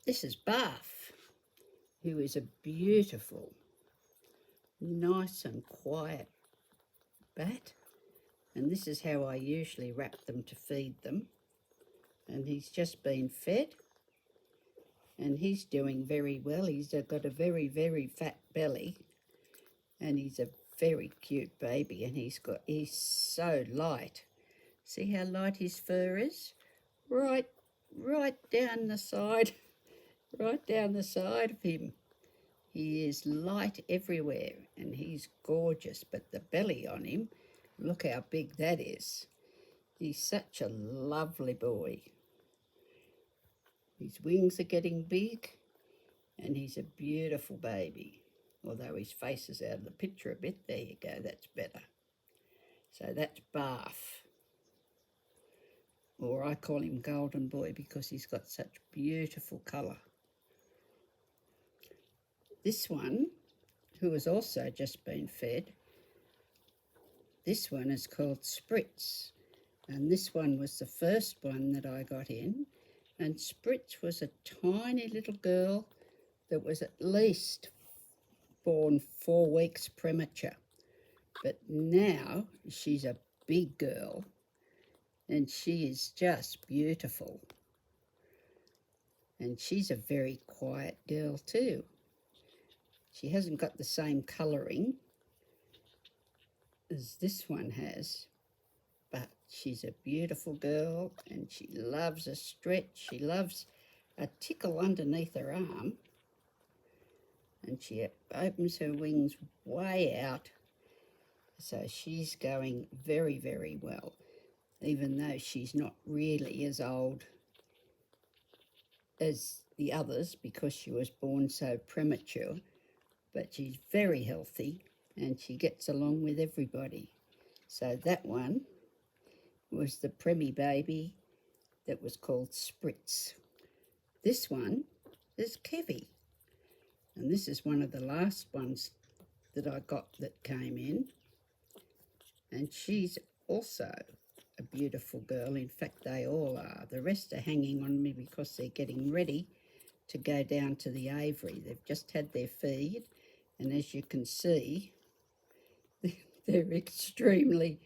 This is Barff, who is a beautiful, nice and quiet bat. And this is how I usually wrap them to feed them. And he's just been fed. And he's doing very well. He's got a very, very fat belly. And he's a very cute baby. And he's so light. See how light his fur is? Right down the side. Right down the side of him. He is light everywhere. And he's gorgeous. But the belly on him, look how big that is. He's such a lovely boy. His wings are getting big, and he's a beautiful baby. Although his face is out of the picture a bit. There you go, that's better. So that's Barff. Or I call him Golden Boy because he's got such beautiful colour. This one, who has also just been fed, this one is called Spritz. And this one was the first one that I got in. And Spritz was a tiny little girl that was at least born 4 weeks premature. But now she's a big girl and she is just beautiful. And she's a very quiet girl too. She hasn't got the same colouring as this one has. But she's a beautiful girl and she loves a stretch. She loves a tickle underneath her arm. And she opens her wings way out. So she's going very, very well, even though she's not really as old as the others because she was born so premature. But she's very healthy and she gets along with everybody. So that one was the premmie baby that was called Spritz. This one is Kevi. And this is one of the last ones that I got that came in. And she's also a beautiful girl. In fact, they all are. The rest are hanging on me because they're getting ready to go down to the aviary. They've just had their feed. And as you can see, they're extremely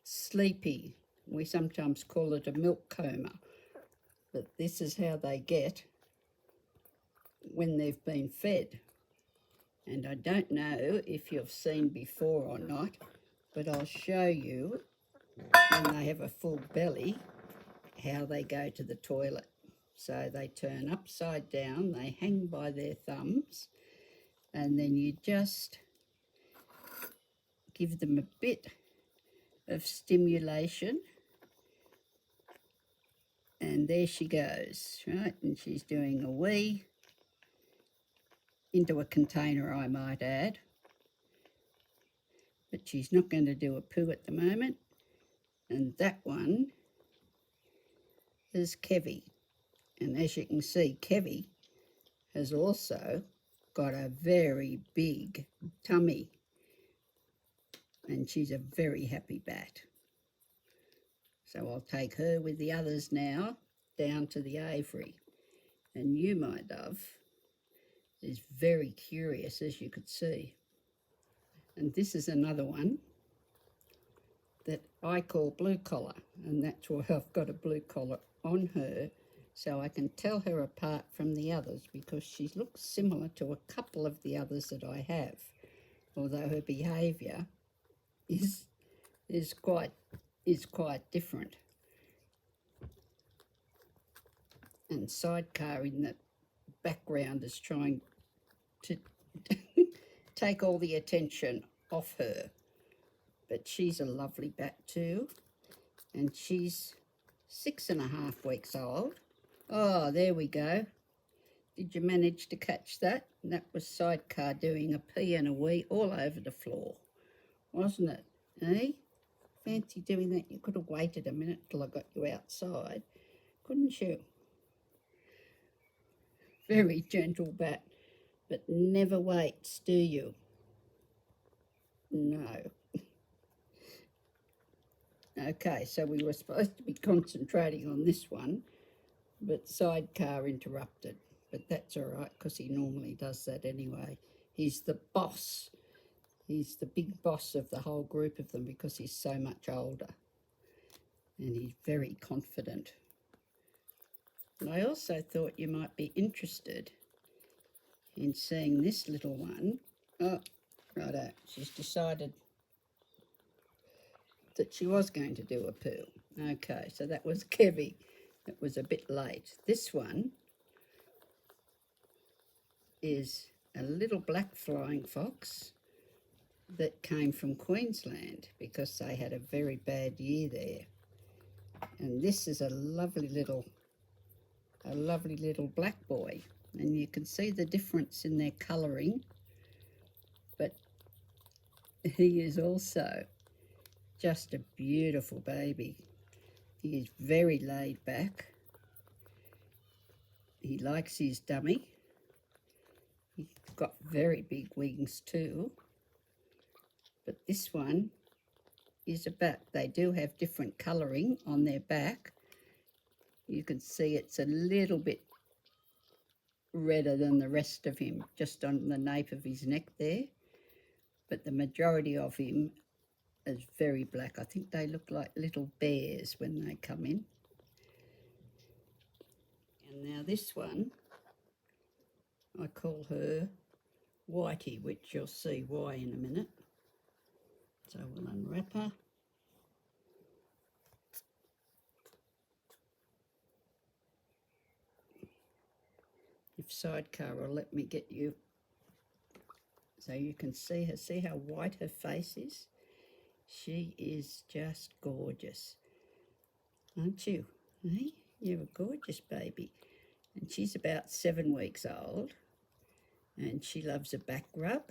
sleepy. We sometimes call it a milk coma, but this is how they get when they've been fed. And I don't know if you've seen before or not, but I'll show you when they have a full belly how they go to the toilet. So they turn upside down, they hang by their thumbs, and then you just give them a bit of stimulation. And there she goes, right? And she's doing a wee into a container, I might add. But she's not going to do a poo at the moment. And that one is Kevi. And as you can see, Kevi has also got a very big tummy. And she's a very happy bat. So I'll take her with the others now down to the aviary. And you, my dove, is very curious, as you could see. And this is another one that I call blue collar. And that's why I've got a blue collar on her, so I can tell her apart from the others because she looks similar to a couple of the others that I have, although her behaviour is quite different. And Sidecar in the background is trying to take all the attention off her. But she's a lovely bat too. And she's 6.5 weeks old. Oh, there we go. Did you manage to catch that? And that was Sidecar doing a pee and a wee all over the floor, wasn't it? Eh? Fancy doing that? You could have waited a minute till I got you outside, couldn't you? Very gentle bat, but never waits, do you? No. Okay, so we were supposed to be concentrating on this one, but Sidecar interrupted. but that's all right because he normally does that anyway. He's the boss. He's the big boss of the whole group of them because he's so much older, and he's very confident. And I also thought you might be interested in seeing this little one. Oh, righto, she's decided that she was going to do a poo. Okay, so that was Kevi. It was a bit late. This one is a little black flying fox that came from Queensland because they had a very bad year there. And this is a lovely little black boy. And you can see the difference in their colouring, but he is also just a beautiful baby. He is very laid back. He likes his dummy. He's got very big wings too. But this one is a bat. They do have different colouring on their back. You can see it's a little bit redder than the rest of him, just on the nape of his neck there. But the majority of him is very black. I think they look like little bears when they come in. And now this one, I call her Whitey, which you'll see why in a minute. So we'll unwrap her. If Sidecar will let me get you so you can see her. See how white her face is? She is just gorgeous, aren't you? Hey, you're a gorgeous baby. And she's about 7 weeks old, and she loves a back rub.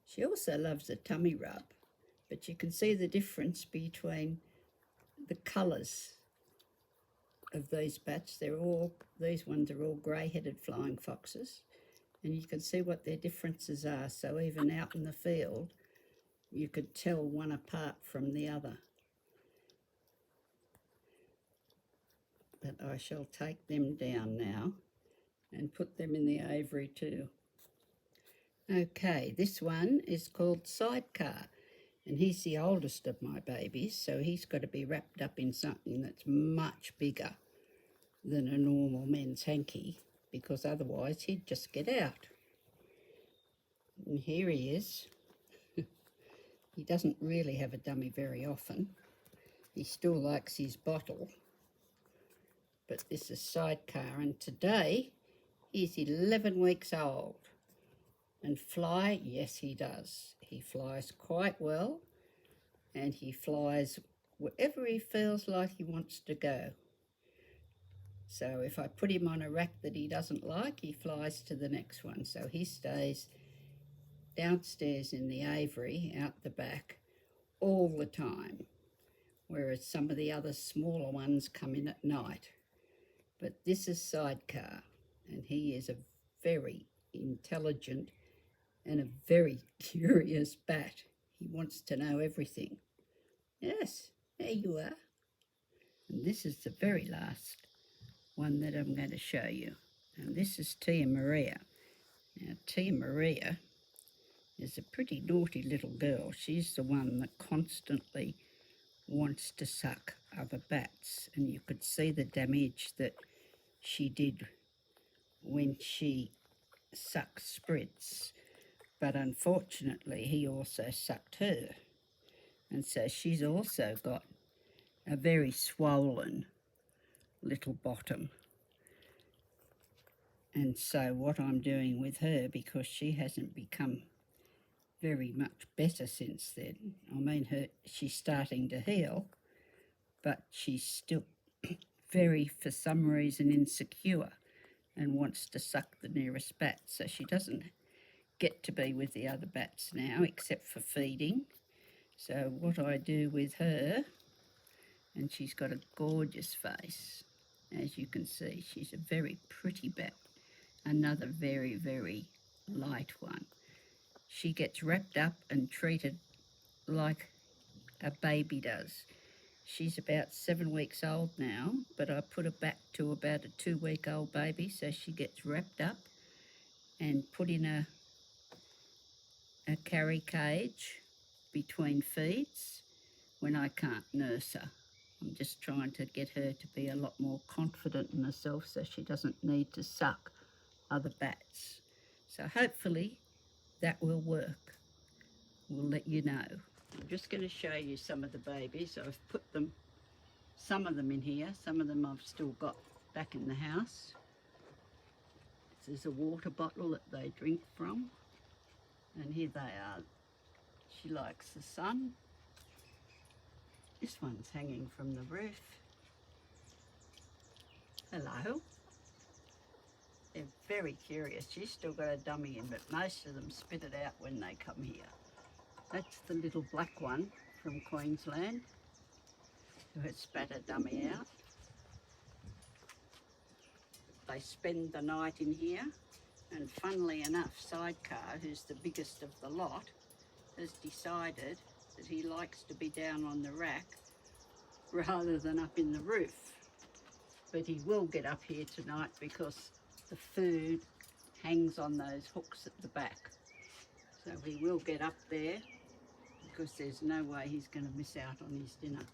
She also loves a tummy rub, but you can see the difference between the colours of these bats. These ones are all grey-headed flying foxes, and you can see what their differences are. So even out in the field, you could tell one apart from the other. But I shall take them down now and put them in the aviary too. Okay, this one is called Sidecar, and he's the oldest of my babies, so he's got to be wrapped up in something that's much bigger than a normal men's hanky, because otherwise he'd just get out. And here he is. He doesn't really have a dummy very often. He still likes his bottle. But this is Sidecar, and today he's 11 weeks old. And fly, yes he does. He flies quite well, and he flies wherever he feels like he wants to go. So if I put him on a rack that he doesn't like, he flies to the next one. So he stays downstairs in the aviary out the back all the time, whereas some of the other smaller ones come in at night. But this is Sidecar, and he is a very intelligent and a very curious bat. He wants to know everything. Yes, there you are. And this is the very last one that I'm going to show you. And this is Tia Maria. Now, Tia Maria is a pretty naughty little girl. She's the one that constantly wants to suck other bats. And you could see the damage that she did when she sucked Spritz. But unfortunately, he also sucked her. And so she's also got a very swollen little bottom. And so what I'm doing with her, because she hasn't become very much better since then, I mean, she's starting to heal, but she's still very, for some reason, insecure and wants to suck the nearest bat. So she doesn't get to be with the other bats now, except for feeding. So what I do with her, and she's got a gorgeous face, as you can see. She's a very pretty bat. Another very, very light one. She gets wrapped up and treated like a baby does. She's about 7 weeks old now, but I put her back to about a 2-week-old baby, so she gets wrapped up and put in a carry cage between feeds when I can't nurse her. I'm just trying to get her to be a lot more confident in herself so she doesn't need to suck other bats. So hopefully that will work. We'll let you know. I'm just going to show you some of the babies. I've put them, some of them in here, some of them I've still got back in the house. This is a water bottle that they drink from. And here they are. She likes the sun. This one's hanging from the roof. Hello. They're very curious. She's still got a dummy in, but most of them spit it out when they come here. That's the little black one from Queensland who has spat a dummy out. They spend the night in here, and funnily enough, Sidecar, who's the biggest of the lot, has decided that he likes to be down on the rack rather than up in the roof. But he will get up here tonight because the food hangs on those hooks at the back. So he will get up there because there's no way he's going to miss out on his dinner.